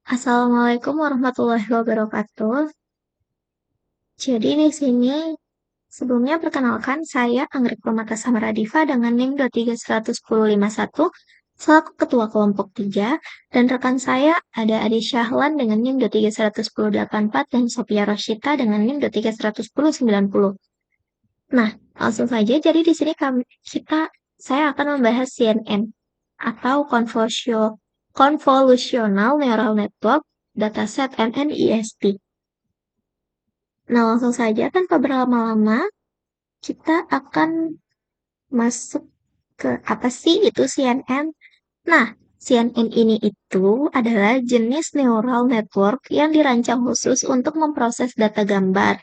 Assalamualaikum warahmatullahi wabarakatuh. Jadi di sini sebelumnya perkenalkan saya Anggrek Permata Samaradiva dengan NIM 2310151 selaku Ketua Kelompok 3 dan rekan saya ada Adi Syahlan dengan NIM 2311084 dan Sophia Roshita dengan NIM 2311090. Nah, langsung saja. Jadi di sini saya akan membahas CNN atau Convolutional Neural Network Dataset MNIST. Nah, langsung saja tanpa berlama-lama, kita akan masuk ke apa sih itu CNN. Nah, CNN ini itu adalah jenis neural network yang dirancang khusus untuk memproses data gambar.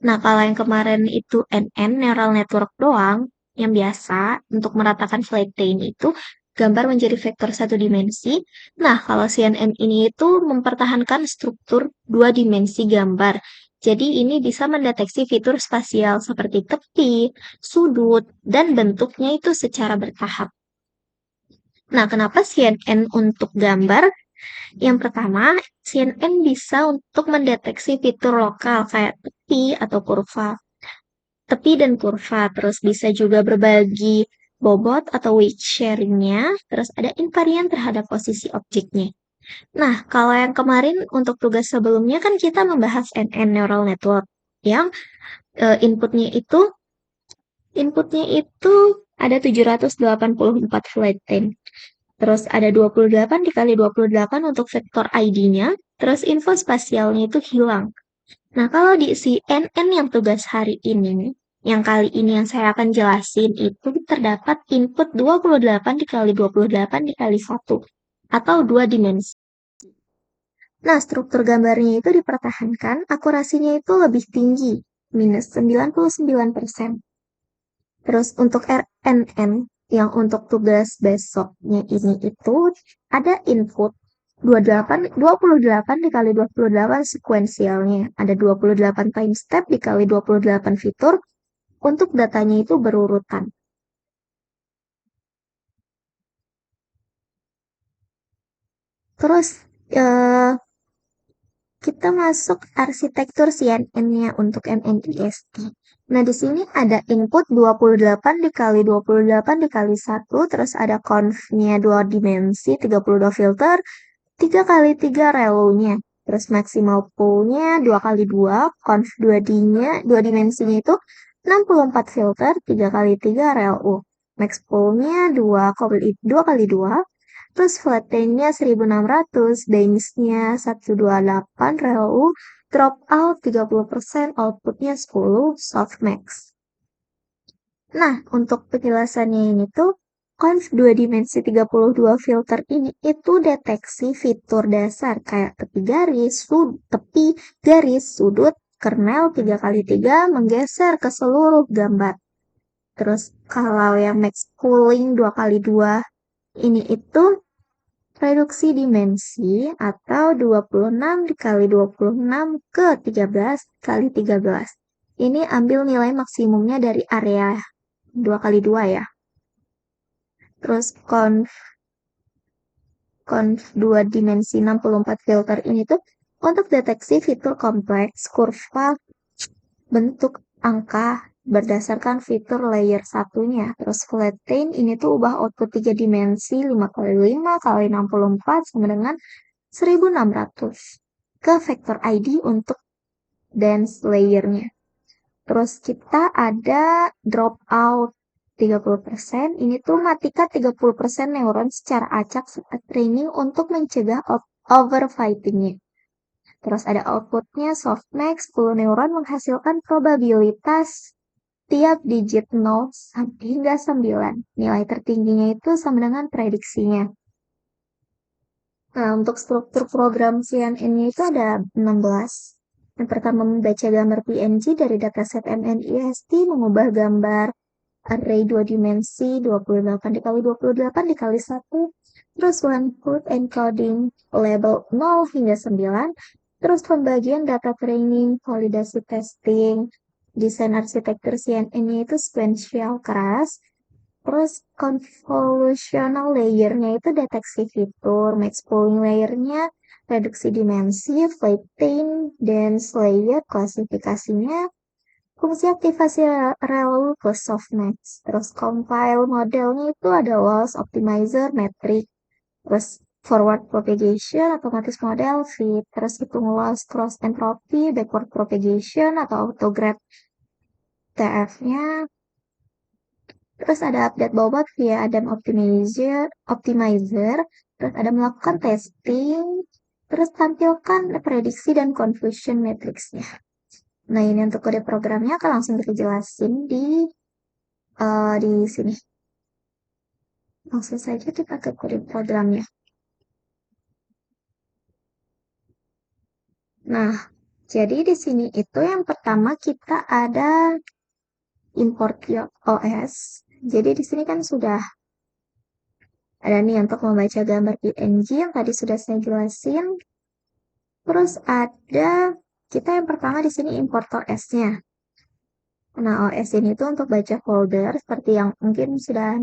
Nah, kalau yang kemarin itu NN, neural network doang, yang biasa untuk meratakan flat plane itu, gambar menjadi vektor satu dimensi. Nah, kalau CNN ini itu mempertahankan struktur dua dimensi gambar. Jadi ini bisa mendeteksi fitur spasial seperti tepi, sudut, dan bentuknya itu secara bertahap. Nah, kenapa CNN untuk gambar? Yang pertama, CNN bisa untuk mendeteksi fitur lokal kayak tepi atau kurva. Tepi dan kurva, terus bisa juga berbagi bobot atau weight sharing-nya, terus ada invariant terhadap posisi objeknya. Nah, kalau yang kemarin untuk tugas sebelumnya kan kita membahas NN Neural Network yang inputnya itu ada 784 flat time. Terus ada 28 dikali 28 untuk vektor ID-nya, terus info spasialnya itu hilang. Nah, kalau di CNN yang tugas hari ini, yang kali ini yang saya akan jelasin itu terdapat input 28 dikali 28 dikali 1 atau dua dimensi. Nah, struktur gambarnya itu dipertahankan, akurasinya itu lebih tinggi, minus 99%. Terus untuk RNN, yang untuk tugas besoknya ini itu ada input 28 dikali 28 sekuensialnya. Ada 28 time step dikali 28 fitur untuk datanya itu berurutan. Terus eh, kita masuk arsitektur CNN-nya untuk MNIST. Nah, di sini ada input 28 dikali 28 dikali 1, terus ada conv-nya 2 dimensi, 32 filter, 3 kali 3 relu-nya. Terus maksimal pool-nya 2 kali 2, conv 2D-nya, 2 dimensinya itu 64 filter, 3 kali 3 relu. Max pool-nya 2 kali 2, terus flattennya 1600, bangs-nya 128, relu, drop out 30%, outputnya 10, softmax. Nah, untuk penjelasannya ini tuh, conv 2 dimensi 32 filter ini itu deteksi fitur dasar kayak tepi garis, sudut, kernel 3 kali 3 menggeser ke seluruh gambar. Terus kalau yang max pooling 2 kali 2 ini itu reduksi dimensi atau 26 dikali 26 ke 13 kali 13. Ini ambil nilai maksimumnya dari area 2 kali 2 ya. Terus conv 2 dimensi 64 filter ini tuh untuk deteksi fitur kompleks, kurva, bentuk angka berdasarkan fitur layer satunya. Terus flatten ini tuh ubah output 3 dimensi 5 kali 5 kali 64 sama dengan 1600 ke vektor ID untuk dense layer-nya. Terus kita ada dropout 30%. Ini tuh matikan 30% neuron secara acak saat training untuk mencegah overfitting-nya. Terus ada outputnya softmax, 10 neuron menghasilkan probabilitas tiap digit 0 hingga 9. Nilai tertingginya itu sama dengan prediksinya. Nah, untuk struktur program CNN-nya itu ada 16. Yang pertama membaca gambar PNG dari dataset MNIST, mengubah gambar array 2 dimensi 28 dikali 28 dikali 1, terus one hot encoding label 0 hingga 9, terus pembagian data training, validasi testing, desain arsitektur CNN-nya itu sequential keras, Terus convolutional layer-nya itu deteksi fitur, max pooling layer-nya reduksi dimensi, flattening, dense layer klasifikasinya, fungsi aktivasi relu ke softmax. Terus compile modelnya itu ada loss, optimizer, metric, terus forward propagation, otomatis model, fit, terus hitung loss, cross entropy, backward propagation atau autograd TF-nya, terus ada update bobot via ada optimizer, terus ada melakukan testing, terus tampilkan prediksi dan confusion matrixnya. Nah, ini untuk kode programnya akan langsung kita jelasin di sini. Langsung saja kita ke kode programnya. Nah, jadi di sini itu yang pertama kita ada import OS. Jadi di sini kan sudah ada nih untuk membaca gambar PNG yang tadi sudah saya jelasin. Terus ada kita yang pertama di sini import OS-nya. Nah, OS ini tuh untuk baca folder seperti yang mungkin sudah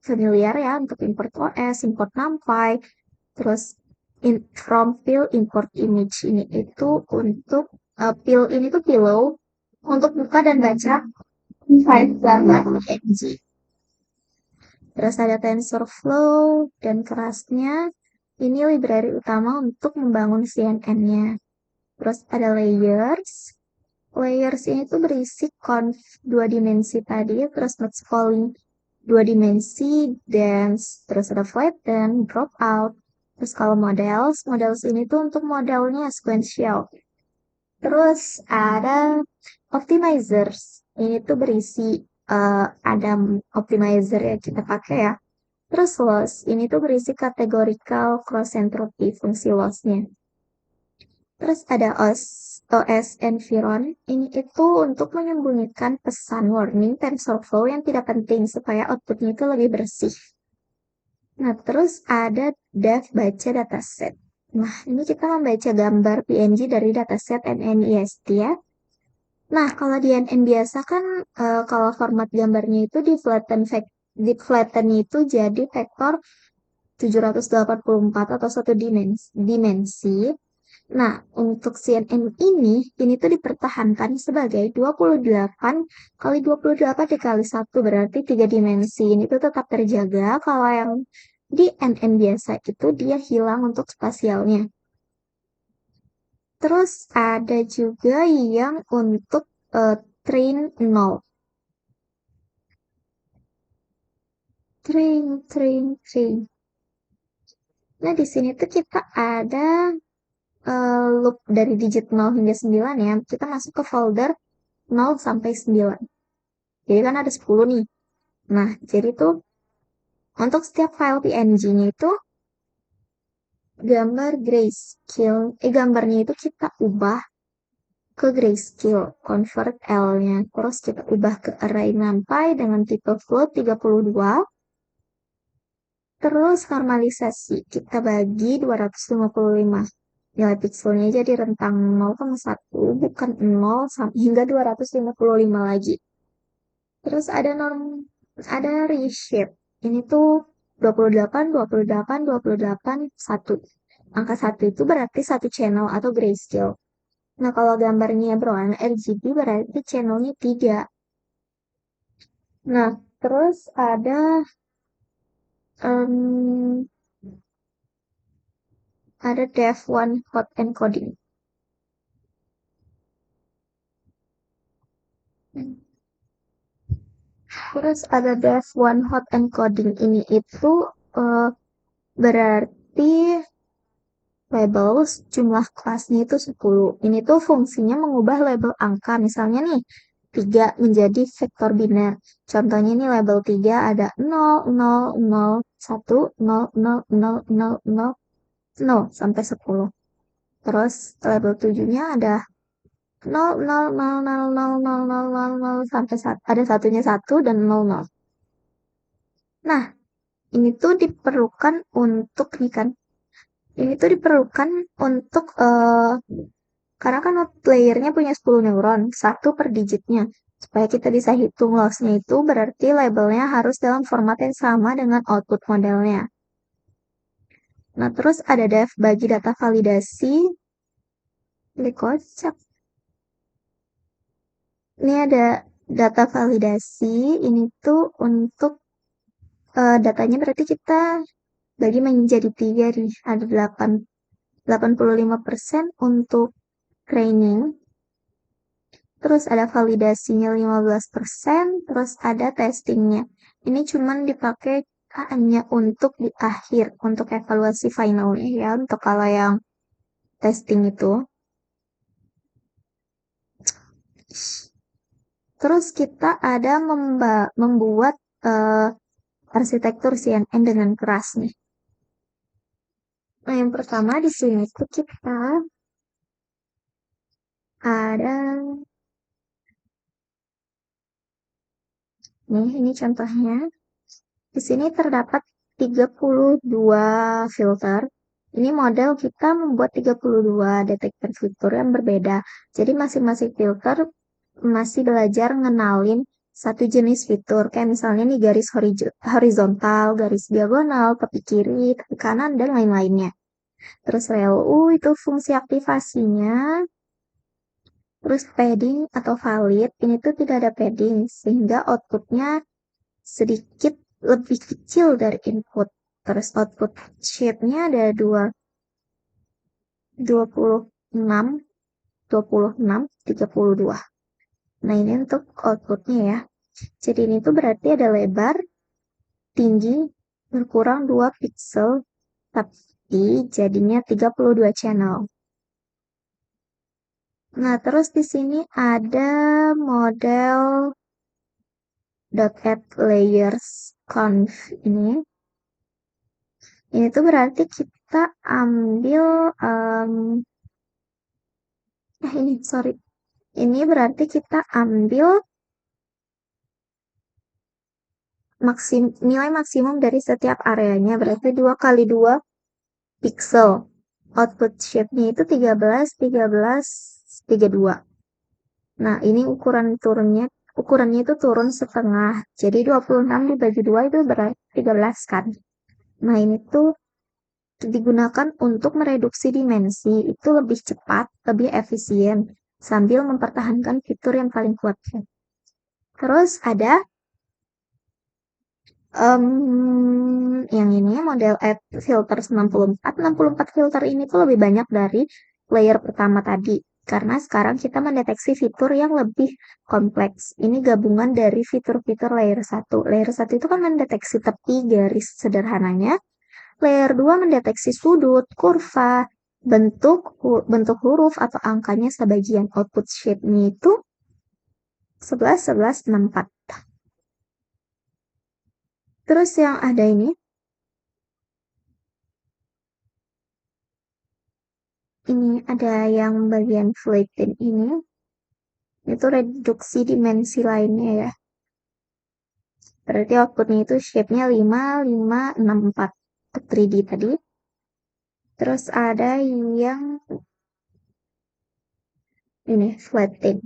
familiar ya untuk import OS, import NumPy, terus from fill import image ini itu untuk fill ini tuh pillow untuk buka dan baca file gambar PNG. Terus ada TensorFlow dan kerasnya ini library utama untuk membangun CNN-nya. Terus ada layers. Layers ini tuh berisi conv 2 dimensi tadi, terus max pooling 2 dimensi, dance, terus ada flatten, dropout. Terus kalau models ini tuh untuk modelnya sequential. Terus ada optimizers. Ini tuh berisi ada optimizer yang kita pakai ya. Terus loss, ini tuh berisi categorical cross entropy fungsi lossnya. Terus ada OS Environ, ini itu untuk menyembunyikan pesan warning TensorFlow yang tidak penting supaya outputnya itu lebih bersih. Nah, terus ada dev baca dataset. Nah, ini kita membaca gambar PNG dari dataset NNEST ya. Nah, kalau di NN biasa kan kalau format gambarnya itu di flatten itu jadi vektor 784 atau satu dimensi. Nah, untuk CNN ini tuh dipertahankan sebagai 28 kali 28 dikali 1, berarti 3 dimensi. Ini tuh tetap terjaga, kalau yang di NN biasa itu dia hilang untuk spasialnya. Terus ada juga yang untuk train 0. Train. Nah, di sini tuh kita ada loop dari digit 0 hingga 9 ya. Kita masuk ke folder 0 sampai 9. Jadi kan ada 10 nih. Nah, jadi tuh untuk setiap file PNG-nya itu gambarnya itu kita ubah ke grayscale, convert L-nya. Terus kita ubah ke array NumPy dengan tipe float 32. Terus normalisasi, kita bagi 255. Nilai pixelnya jadi rentang 0,1, bukan 0 hingga 255 lagi. Terus ada reshape. Ini tuh 28, 28, 28, 1. Angka 1 itu berarti satu channel atau grayscale. Nah, kalau gambarnya berwarna RGB berarti channelnya 3. Nah, terus um, ada def1 hot encoding. Terus ada def1 hot encoding ini itu berarti label jumlah kelasnya itu 10. Ini tuh fungsinya mengubah label angka. Misalnya nih, 3 menjadi vektor biner. Contohnya ini label 3 ada 0, 0, 0, 1, 0, 0, 0, 0, 0, 0 sampai 10. Terus label 7-nya ada 0, 0, 0, 0, 0, 0, 0, 0, 0 sampai ada satunya 1 dan 0, 0. Nah, ini tuh diperlukan untuk karena kan playernya punya 10 neuron, 1 per digitnya. Supaya kita bisa hitung loss-nya itu berarti labelnya harus dalam format yang sama dengan output modelnya. Nah, terus ada def bagi data validasi. Ini kocak. Ini ada data validasi. Ini tuh untuk datanya berarti kita bagi menjadi 3 nih. Ada 85% untuk training. Terus ada validasinya 15%, terus ada testingnya. Ini cuman dipakai hanya untuk di akhir, untuk evaluasi finalnya ya, untuk kalau yang testing itu. Terus kita ada membuat arsitektur CNN dengan keras nih. Nah, yang pertama di sini tuh kita ada nih, ini contohnya. Di sini terdapat 32 filter. Ini model kita membuat 32 detektor fitur yang berbeda. Jadi masing-masing filter masih belajar ngenalin satu jenis fitur. Kayak misalnya nih garis horizontal, garis diagonal, tepi kiri, tepi kanan, dan lain-lainnya. Terus ReLU itu fungsi aktivasinya. Terus padding atau valid, ini tuh tidak ada padding, sehingga outputnya sedikit lebih kecil dari input. Terus output shape-nya ada 26, 26, 32. Nah, ini untuk outputnya ya. Jadi ini tuh berarti ada lebar, tinggi, berkurang 2 pixel, tapi jadinya 32 channel. Nah, terus di sini ada model .add layers conf ini. Ini tuh berarti kita ambil ini sorry. Ini berarti kita ambil nilai maksimum dari setiap areanya, berarti 2 kali 2 pixel. Output shape-nya itu 13, 13, 32. Nah, ini ukurannya itu turun setengah. Jadi 26 dibagi 2 itu berarti 13 kan. Nah, ini tuh digunakan untuk mereduksi dimensi. Itu lebih cepat, lebih efisien, sambil mempertahankan fitur yang paling kuat. Terus ada yang ini model add filter 64. 64 filter ini tuh lebih banyak dari layer pertama tadi. Karena sekarang kita mendeteksi fitur yang lebih kompleks. Ini gabungan dari fitur-fitur layer 1. Layer 1 itu kan mendeteksi tepi garis sederhananya. Layer 2 mendeteksi sudut, kurva, bentuk huruf atau angkanya sebagian. Output shape-nya itu 11, 11, 64. Terus yang ada ini ada yang bagian flatten ini. Itu reduksi dimensi lainnya ya. Berarti outputnya itu shape-nya 5, 5, 6, 4. Untuk 3D tadi. Terus ada yang ini flatten.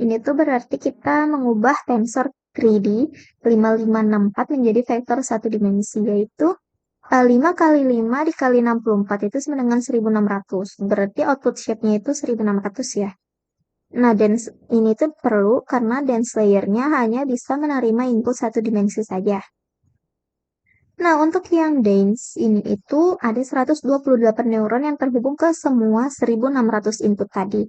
Ini tuh berarti kita mengubah tensor 3D 5564 menjadi vektor satu dimensi, yaitu 5 kali 5 dikali 64 itu sama dengan 1600. Berarti output shape-nya itu 1600 ya. Nah, dance ini tuh perlu karena dance layer-nya hanya bisa menerima input satu dimensi saja. Nah, untuk yang dance ini itu ada 128 neuron yang terhubung ke semua 1600 input tadi.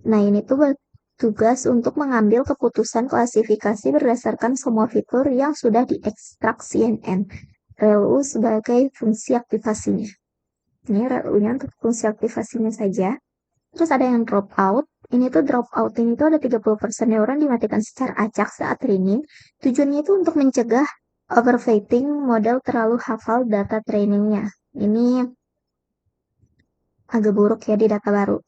Nah, ini tuh bertugas untuk mengambil keputusan klasifikasi berdasarkan semua fitur yang sudah diekstrak CNN. ReLU sebagai fungsi aktivasinya. Ini ReLU-nya untuk fungsi aktivasinya saja. Terus ada yang drop out. Ini tuh drop out ini tuh ada 30% neuron dimatikan secara acak saat training. Tujuannya itu untuk mencegah overfitting model terlalu hafal data trainingnya. Ini agak buruk ya di data baru.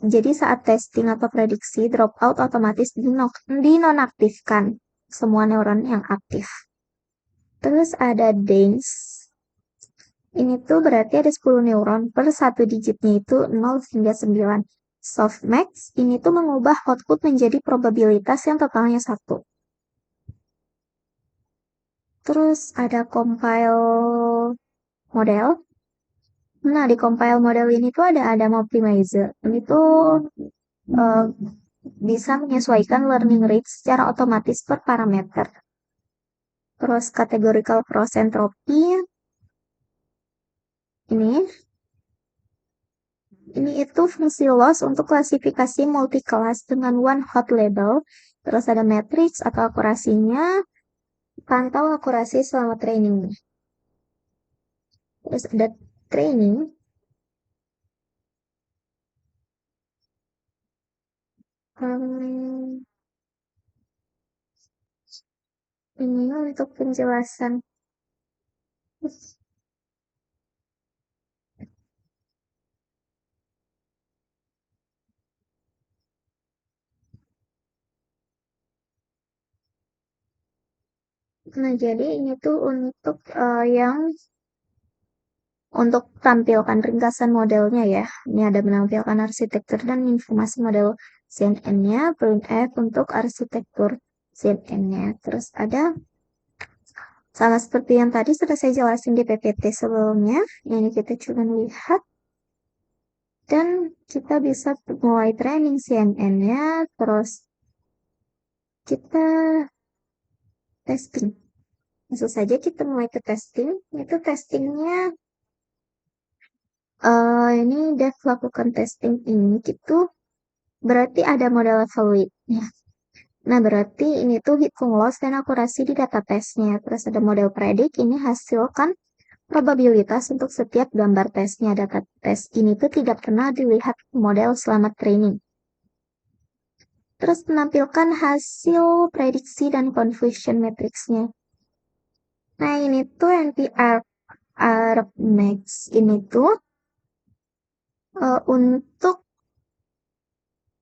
Jadi saat testing atau prediksi, dropout otomatis dinonaktifkan semua neuron yang aktif. Terus ada dense. Ini tuh berarti ada 10 neuron per satu digitnya itu 0 hingga 9. Softmax ini tuh mengubah output menjadi probabilitas yang totalnya 1. Terus ada compile model. Nah, di compile model ini tuh ada Adam Optimizer. Ini tuh eh, bisa menyesuaikan learning rate secara otomatis per parameter. Terus categorical cross entropy ini itu fungsi loss untuk klasifikasi multi-kelas dengan one hot label. Terus ada matrix atau akurasinya, pantau akurasi selama training. Terus ada training. Hmm, ini untuk penjelasan. Nah, jadi ini tuh untuk yang untuk tampilkan ringkasan modelnya ya. Ini ada menampilkan arsitektur dan informasi model CNN-nya, printf untuk arsitektur CNN-nya. Terus ada sama seperti yang tadi sudah saya jelasin di PPT sebelumnya. Ini kita cuma lihat dan kita bisa mulai training CNN-nya, terus kita testing. Langsung saja kita mulai ke testing. Itu testingnya ini Dev lakukan testing ini gitu. Berarti ada model evaluate. Ya. Nah, berarti ini tuh hitung loss dan akurasi di data tesnya. Terus ada model predict, ini hasilkan probabilitas untuk setiap gambar tesnya. Data tes ini tuh tidak pernah dilihat model selama training. Terus menampilkan hasil prediksi dan confusion matrixnya. Nah, ini tuh NPR Max ini tuh untuk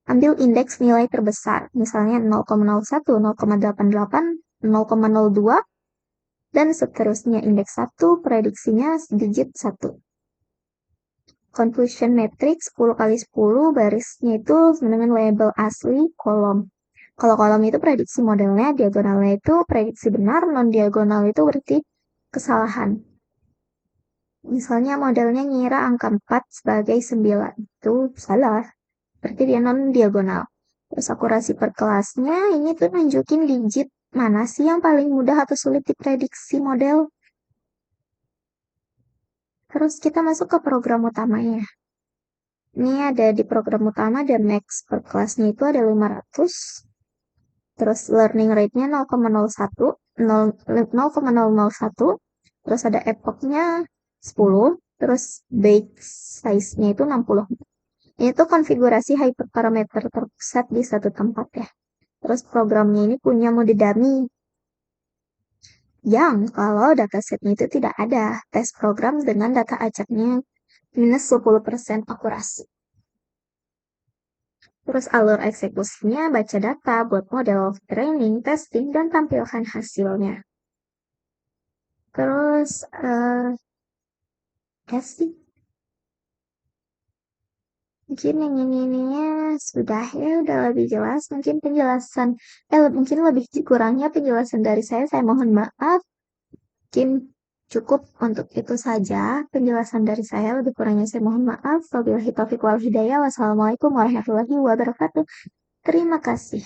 ambil indeks nilai terbesar, misalnya 0,01, 0,88, 0,02, dan seterusnya. Indeks 1 prediksinya digit 1. Confusion matrix 10 kali 10 barisnya itu dengan label asli kolom. Kalau kolom itu prediksi modelnya, diagonalnya itu prediksi benar, non-diagonal itu berarti kesalahan. Misalnya modelnya ngira angka 4 sebagai 9. Itu salah. Berarti dia non-diagonal. Terus akurasi per kelasnya, ini tuh nunjukin digit mana sih yang paling mudah atau sulit diprediksi model. Terus kita masuk ke program utamanya. Ini ada di program utama dan max per kelasnya itu ada 500. Terus learning rate-nya 0,01, 0,001. Terus ada epoch-nya 10. Terus base size-nya itu 60. Ini tuh konfigurasi hyperparameter terpusat di satu tempat ya. Terus programnya ini punya mode dummy yang kalau datasetnya itu tidak ada tes program dengan data acaknya minus 10% akurasi. Terus alur eksekusinya baca data buat model training, testing, dan tampilkan hasilnya. Terus testing. Mungkin yang ini sudah ya, udah lebih jelas. Mungkin penjelasan, mungkin lebih kurangnya penjelasan dari saya mohon maaf. Mungkin cukup untuk itu saja penjelasan dari saya. Lebih kurangnya saya mohon maaf. Wabillahi taufiq wal hidayah. Wassalamualaikum warahmatullahi wabarakatuh. Terima kasih.